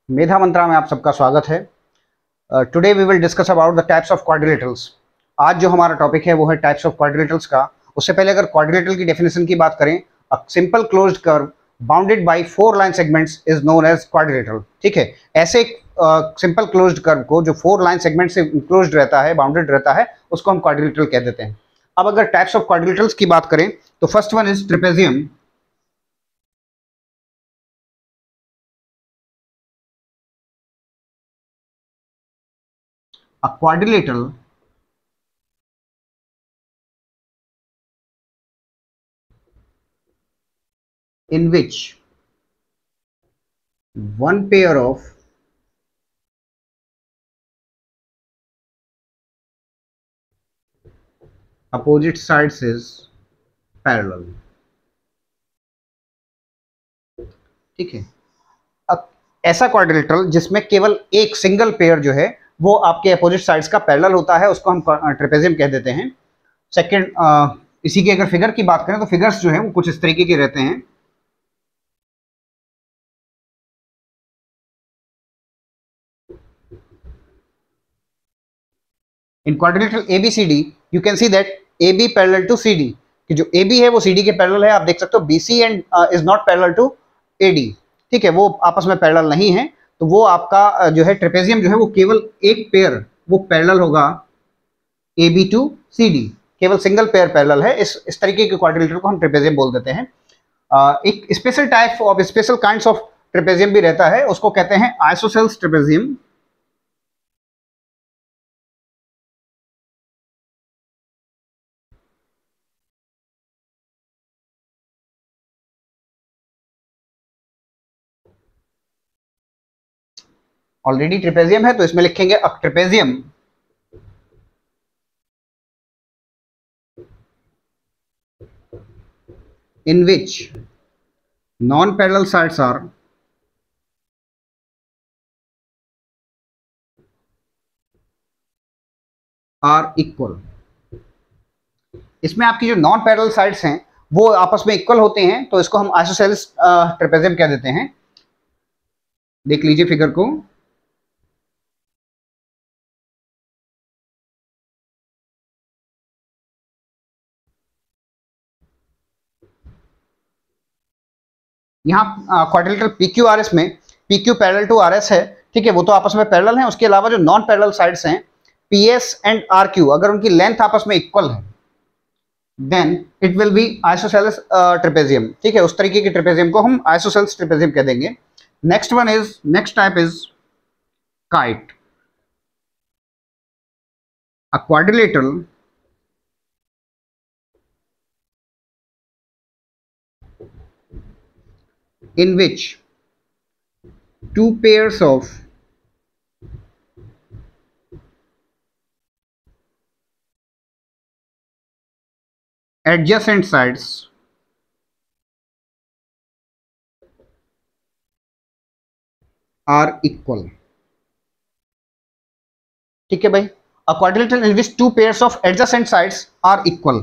मेधा मंत्रा में आप सबका स्वागत है। Today we will discuss about the types of quadrilaterals. आज जो हमारा टॉपिक है वो है टाइप्स ऑफ क्वाड्रिलेटरल्स का। उससे पहले अगर क्वाड्रिलेटरल की डेफिनेशन की बात करें, a simple closed curve bounded by 4 line segments is known as quadrilateral. ठीक है, ऐसे सिंपल क्लोज्ड कर्व को जो 4 लाइन सेगमेंट से क्लोज्ड रहता है, बाउंडेड रहता है, उसको हम क्वाड्रिलेटरल कह देते हैं। अब अगर टाइप्स ऑफ क्वाड्रिलेटरल्स की बात करें तो first one is trapezium. A quadrilateral in which one pair of opposite sides is parallel। ठीक है, अब ऐसा क्वाड्रिलेटरल जिसमें केवल एक सिंगल पेयर जो है वो आपके अपोजिट साइड्स का पैरेलल होता है, उसको हम ट्रेपेजियम कह देते हैं। सेकंड, इसी की अगर फिगर की बात करें तो फिगर्स जो है वो कुछ इस तरीके के रहते हैं। In quadrilateral ABCD you can see that AB parallel to CD, कि जो AB है वो CD के पैरेलल है। आप देख सकते हो BC and is not parallel to AD। ठीक है, वो आपस में पैरेलल नहीं है, तो वो आपका जो है ट्रेपेजियम जो है वो केवल एक पेयर वो पैरेलल होगा AB टू CD, केवल सिंगल पेयर पैरेलल है। इस तरीके के क्वाड्रिलेटरल को हम ट्रेपेजियम बोल देते हैं। एक special type of special kinds of trapezium भी रहता है, उसको कहते हैं आइसोसेल्स ट्रेपेजियम। ऑलरेडी ट्रेपेजियम है तो इसमें लिखेंगे अ trapezium in which non-parallel sides are equal। इसमें आपकी जो नॉन पैरेलल साइड्स हैं वो आपस में इक्वल होते हैं, तो इसको हम आइसोसेल्स ट्रेपेजियम कह देते हैं। देख लीजिए फिगर को। यहाँ क्वाड्रिलेटरल PQRS में PQ पैरेलल टू RS है। ठीक है, वो तो आपस में पैरेलल हैं। उसके अलावा जो नॉन पैरेलल साइड्स हैं PS एंड RQ, अगर उनकी लेंथ आपस में इक्वल है then it will be isosceles trapezium. ठीक है, उस तरीके के ट्रेपेजियम को हम आइसोसेल्स ट्रेपेजियम कह देंगे। Next type is kite. A quadrilateral in which two pairs of adjacent sides are equal। ठीक है भाई, a quadrilateral in which two pairs of adjacent sides are equal।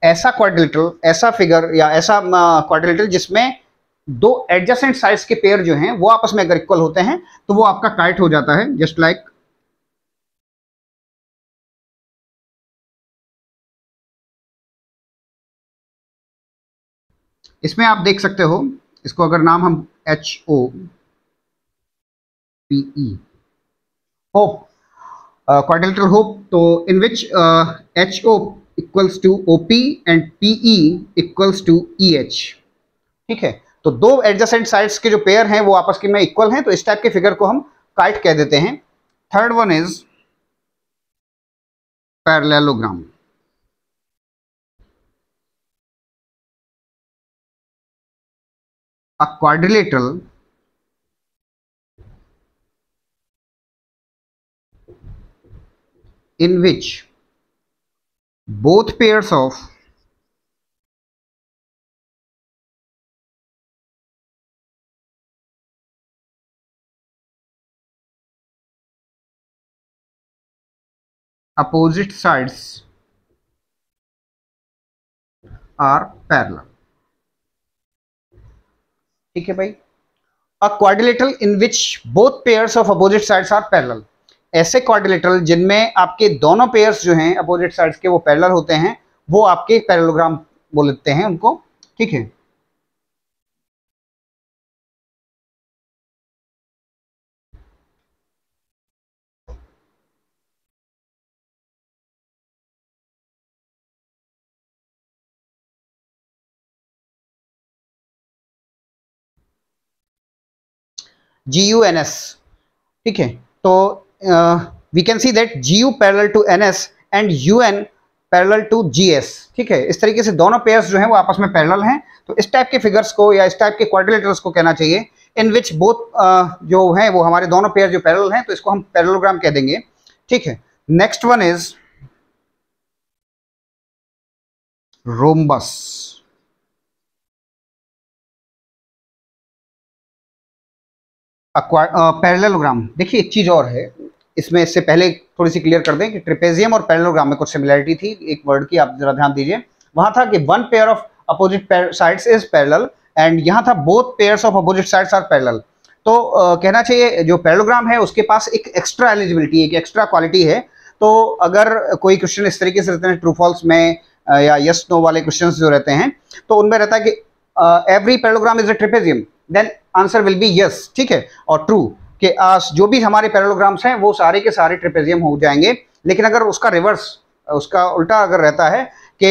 ऐसा क्वाड्रिलेटरल, ऐसा फिगर या ऐसा क्वाड्रिलेटरल जिसमें दो एडजेसेंट साइड्स के पेयर जो हैं वो आपस में अगर इक्वल होते हैं तो वो आपका काइट हो जाता है। जस्ट लाइक इसमें आप देख सकते हो, इसको अगर नाम हम HOPE होप, quadrilateral hope, तो in which HO equals to OP and PE equals to EH। ठीक है, तो दो एडजेसेंट साइड्स के जो पेयर हैं वो आपस में इक्वल हैं, तो इस टाइप के फिगर को हम काइट कह देते हैं। Third one is parallelogram. A quadrilateral in which both pairs of opposite sides are parallel। ठीक है भाई, a quadrilateral in which both pairs of opposite sides are parallel, ऐसे क्वाड्रिलेटरल जिनमें आपके दोनों पेयर्स जो हैं अपोजिट साइड्स के वो पैरेलल होते हैं, वो आपके पैरेललोग्राम बोलते हैं उनको, ठीक है। GUNS, ठीक है। तो we can see that GU parallel to NS and UN parallel to GS, ठीक है। इस तरीके से दोनों पेयर्स जो हैं वो आपस में पैरेलल हैं। तो इस टाइप के फिगर्स को या इस टाइप के क्वाड्रिलेटरल्स को कहना चाहिए इन विच बोथ जो हैं वो हमारे दोनों पेयर जो पैरेलल हैं, तो इसको हम पैरेललोग्राम कह देंगे, ठीक है। Next one is rhombus. Parallelogram, देखिए एक चीज और है इसमें, इससे पहले थोड़ी सी क्लियर कर दें कि ट्रेपेजियम और पैरेललोग्राम में कुछ सिमिलरिटी थी, एक वर्ड की आप जरा ध्यान दीजिए। वहां था कि one pair of opposite sides is parallel and यहाँ था both pairs of opposite sides are parallel. तो कहना चाहिए जो पैरेललोग्राम है उसके पास एक एक्स्ट्रा एलिजिबिलिटी, एक एक्स्ट्रा क्वालिटी है। तो अगर कोई क्वेश्चन इस तरीके से रहते हैं ट्रू फॉल्स में या यस नो वाले क्वेश्चन जो रहते हैं, तो उनमें रहता है कि every parallelogram is a trapezium, then answer will be yes, ठीक है, और ट्रू कि जो भी हमारे पैरेललोग्राम्स हैं वो सारे के सारे ट्रेपेजियम हो जाएंगे। लेकिन अगर उसका रिवर्स, उसका उल्टा अगर रहता है कि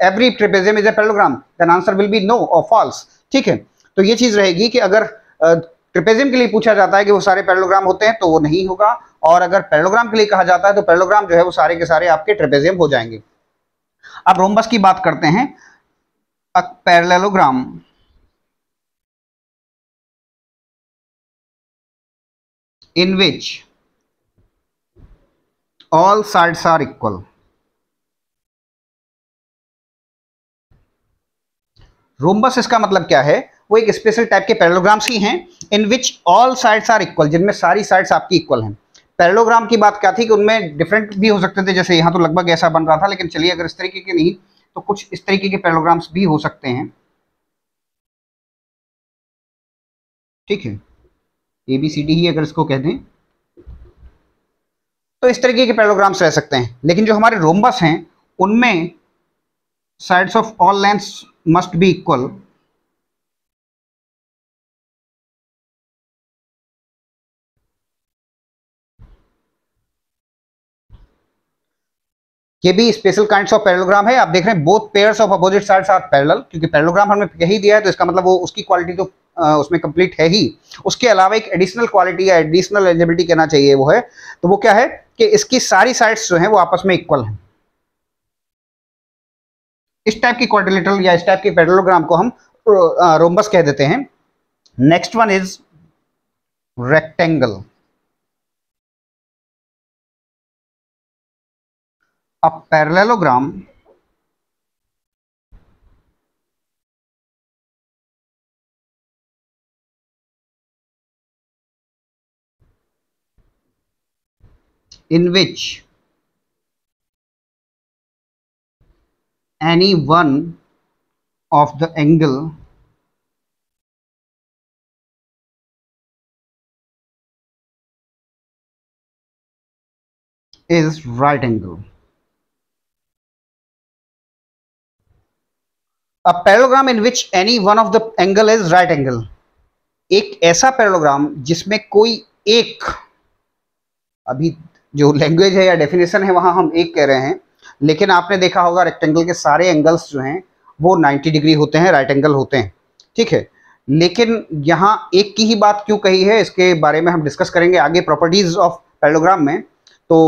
every trapezium is a parallelogram, then answer will be no और फॉल्स, ठीक है। तो ये चीज रहेगी कि अगर ट्रेपेजियम के लिए पूछा जाता है कि वो सारे पैरेललोग्राम होते हैं तो वो नहीं होगा, और अगर पैरेललोग्राम के लिए कहा जाता है तो पैरेललोग्राम जो है वो सारे के सारे आपके ट्रेपेजियम हो जाएंगे। अब रोम्बस की बात करते हैं। A parallelogram in which all sides are equal, rhombus इसका मतलब क्या है, वो एक स्पेशल टाइप के पैरेललोग्राम्स ही हैं in which all sides are equal, जिनमें सारी साइड्स आपकी इक्वल हैं। पैरेललोग्राम की बात क्या थी कि उनमें डिफरेंट भी हो सकते थे, जैसे यहाँ तो लगभग ऐसा बन रहा था, लेकिन चलिए अगर इस तरीके के नहीं तो कुछ इस तरीके के पैरेललोग्राम्स भी हो सकते हैं, ठीक है। ABCD ही अगर इसको कह दें तो इस तरीके के पैरेललोग्राम्स रह सकते हैं। लेकिन जो हमारे रोम्बस हैं उनमें sides of all lengths must be equal, ये भी स्पेशल काइंड्स ऑफ पैरेललोग्राम है। आप देख रहे हैं both pairs of opposite sides are parallel, क्योंकि पैरेललोग्राम हमने यही दिया है तो इसका मतलब वो उसकी क्वालिटी तो उसमें कंप्लीट है ही। उसके अलावा एक एडिशनल क्वालिटी या एडिशनल एलिजिबिलिटी कहना चाहिए वो है, तो वो क्या है कि इसकी सारी साइड्स जो हैं वो आपस में इक्वल हैं। इस टाइप की क्वाड्रिलेटरल या इस टाइप के पैरेललोग्राम को हम रोम्बस कह देते हैं। Next one is rectangle. A parallelogram in which any one of the angle is right angle. A parallelogram in which any one of the angle is right angle, एक ऐसा parallelogram जिसमें कोई एक, अभी जो लैंग्वेज है या डेफिनेशन है वहां हम एक कह रहे हैं, लेकिन आपने देखा होगा रेक्टेंगल के सारे एंगल्स जो हैं वो 90 डिग्री होते हैं, राइट एंगल होते हैं, ठीक है। लेकिन यहाँ एक की ही बात क्यों कही है इसके बारे में हम डिस्कस करेंगे आगे प्रॉपर्टीज ऑफ पैरेललोग्राम में। तो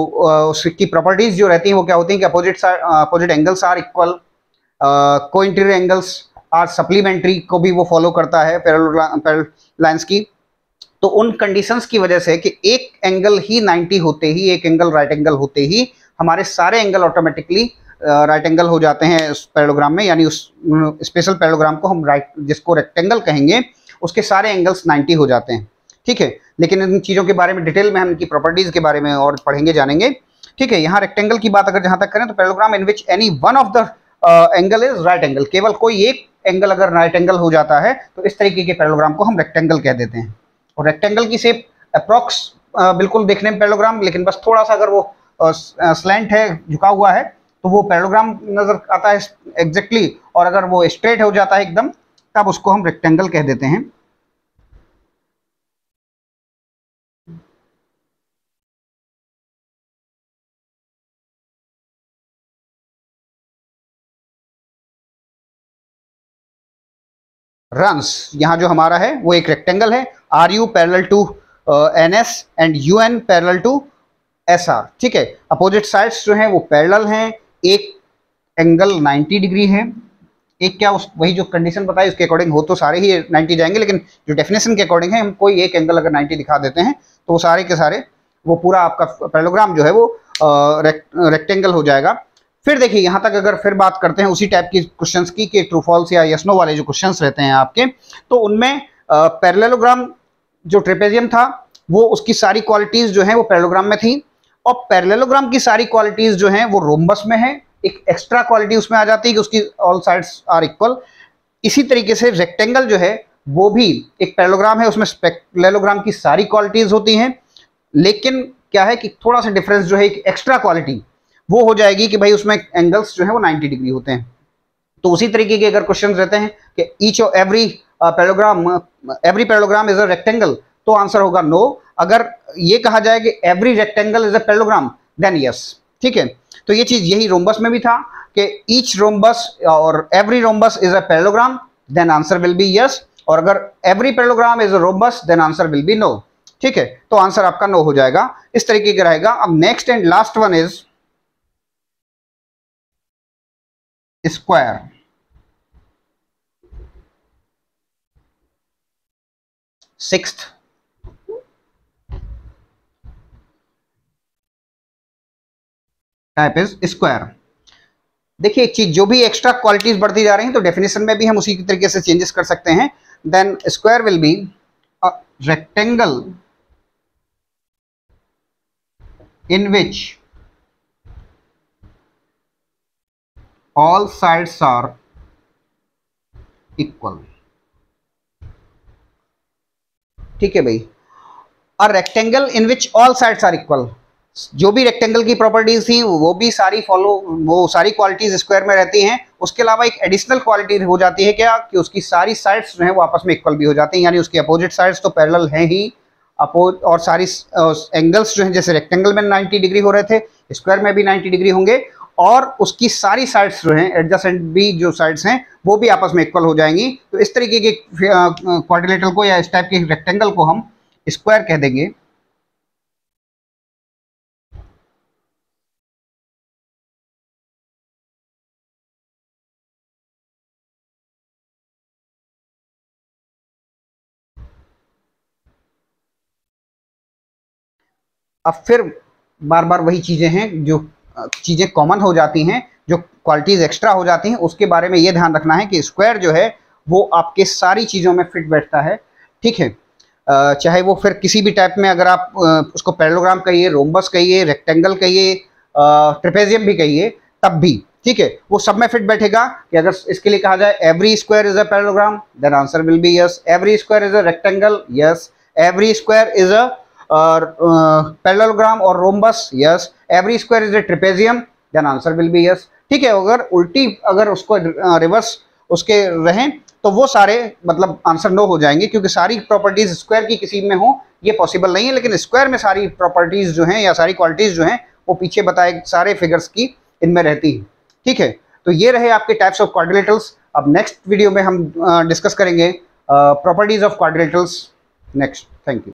उसकी प्रॉपर्टीज जो रहती हैं वो क्या होती हैं कि opposite angles are equal, co-interior angles are supplementary को भी वो फॉलो करता है पैरेलल लाइंस की। तो उन कंडीशंस की वजह से कि एक एंगल ही 90 होते ही, एक एंगल राइट एंगल होते ही हमारे सारे एंगल ऑटोमेटिकली राइट एंगल हो जाते हैं उस पैरेललोग्राम में, यानी उस स्पेशल पैरेललोग्राम को हम जिसको रेक्टेंगल कहेंगे उसके सारे एंगल्स 90 हो जाते हैं, ठीक है। लेकिन इन चीज़ों के बारे में डिटेल में हम इनकी प्रॉपर्टीज के बारे में और पढ़ेंगे, जानेंगे, ठीक है। यहाँ रेक्टेंगल की बात अगर जहाँ तक करें तो parallelogram in which any one of the angle is right angle, केवल कोई एक एंगल अगर राइट एंगल हो जाता है तो इस तरीके के पैरेललोग्राम को हम रेक्टेंगल कह देते हैं। और रेक्टेंगल की शेप अप्रॉक्स बिल्कुल देखने में पैरेललोग्राम, लेकिन बस थोड़ा सा अगर वो स्लैंट है, झुका हुआ है, तो वो पैरेललोग्राम नजर आता है एग्जैक्टली, और अगर वो स्ट्रेट हो जाता है एकदम तब उसको हम रेक्टेंगल कह देते हैं। रंस, यहाँ जो हमारा है वो एक रेक्टेंगल है, R U parallel to N S and U N parallel to S R. ठीक है, अपोजिट साइड्स जो हैं वो पैरेलल हैं, एक एंगल 90 डिग्री है, एक क्या उस वही जो कंडीशन बताई उसके अकॉर्डिंग हो तो सारे ही 90 जाएंगे, लेकिन जो डेफिनेशन के अकॉर्डिंग है हम कोई एक एंगल अगर 90 दिखा देते हैं तो वो सारे के सारे वो पूरा आपका पैरेललोग्राम जो है वो रेक्टेंगल हो जाएगा। फिर देखिए यहाँ तक अगर फिर बात करते हैं उसी टाइप की क्वेश्चंस की कि ट्रू फॉल्स या यस नो वाले जो क्वेश्चंस रहते हैं आपके, तो उनमें पैरेललोग्राम जो ट्रेपेजियम था वो उसकी सारी क्वालिटीज जो हैं वो पैरेललोग्राम में थी, और पैरेललोग्राम की सारी क्वालिटीज जो हैं वो रोम्बस में है। एक एक्स्ट्रा क्वालिटी उसमें आ जाती है कि उसकी ऑल साइड्स आर इक्वल। इसी तरीके से रेक्टेंगल जो है वो भी एक पैरेललोग्राम है, उसमें पैरेललोग्राम की सारी क्वालिटीज होती हैं, लेकिन क्या है कि थोड़ा सा डिफरेंस जो है एक एक्स्ट्रा क्वालिटी वो हो जाएगी कि भाई उसमें एंगल्स जो है वो 90 डिग्री होते हैं। तो उसी तरीके के अगर क्वेश्चन रहते हैं कि ईच और every parallelogram is a rectangle, तो आंसर होगा नो। अगर ये कहा जाए कि every rectangle is a parallelogram, then yes. ठीक है, तो ये चीज यही रोम्बस में भी था कि ईच रोम्बस और every rhombus is a parallelogram, then answer will be yes, और अगर every parallelogram is a rhombus then answer will be no. ठीक है, तो आंसर आपका नो हो जाएगा, इस तरीके का रहेगा। अब next and last one is square. Sixth type is square. देखिए एक चीज, जो भी एक्स्ट्रा क्वालिटीज बढ़ती जा रही हैं तो डेफिनेशन में भी हम उसी तरीके से चेंजेस कर सकते हैं। Then square will be a rectangle in which all sides are equal। ठीक है भाई, a rectangle in which all sides are equal, जो भी रेक्टेंगल की प्रॉपर्टीज थी वो भी सारी वो सारी क्वालिटीज स्क्वायर में रहती हैं। उसके अलावा एक एडिशनल क्वालिटी हो जाती है क्या कि उसकी सारी साइड्स जो है वो आपस में इक्वल भी हो जाती हैं, यानी उसकी अपोजिट साइड्स तो पैरेलल हैं ही, और सारी एंगल्स जो हैं जैसे रेक्टेंगल में 90 डिग्री हो रहे थे, स्क्वायर में भी 90 डिग्री होंगे, और उसकी सारी साइड्स जो हैं एडजेसेंट भी जो साइड्स हैं वो भी आपस में इक्वल हो जाएंगी। तो इस तरीके के क्वाड्रिलेटरल को या इस टाइप के रेक्टेंगल को हम स्क्वायर कह देंगे। अब फिर बार बार वही चीजें हैं, जो चीजें कॉमन हो जाती हैं, जो क्वालिटीज एक्स्ट्रा हो जाती हैं, उसके बारे में ये ध्यान रखना है कि स्क्वायर जो है वो आपके सारी चीजों में फिट बैठता है। ठीक है, चाहे वो फिर किसी भी टाइप में अगर आप उसको पैरेललोग्राम कहिए, रोम्बस कहिए, रेक्टेंगल कहिए, ट्रेपेजियम भी कहिए, तब भी ठीक है वो सब में फिट बैठेगा। कि अगर इसके लिए कहा जाए every square is a parallelogram, then answer will be yes. Every square is a rectangle, yes. Every square is a parallelogram और rhombus, yes. Every square is a trapezium, then answer will be yes. ठीक है, अगर उल्टी अगर उसको reverse उसके रहें तो वो सारे मतलब आंसर नो हो जाएंगे, क्योंकि सारी प्रॉपर्टीज स्क्वायर की किसी में हो ये पॉसिबल नहीं है, लेकिन स्क्वायर में सारी प्रॉपर्टीज जो हैं या सारी क्वालिटीज जो हैं वो पीछे बताए सारे फिगर्स की इनमें रहती है। ठीक है, तो ये रहे आपके टाइप्स ऑफ क्वाड्रिलेटरल्स। अब नेक्स्ट वीडियो में हम डिस्कस करेंगे properties of quadrilaterals next. Thank you.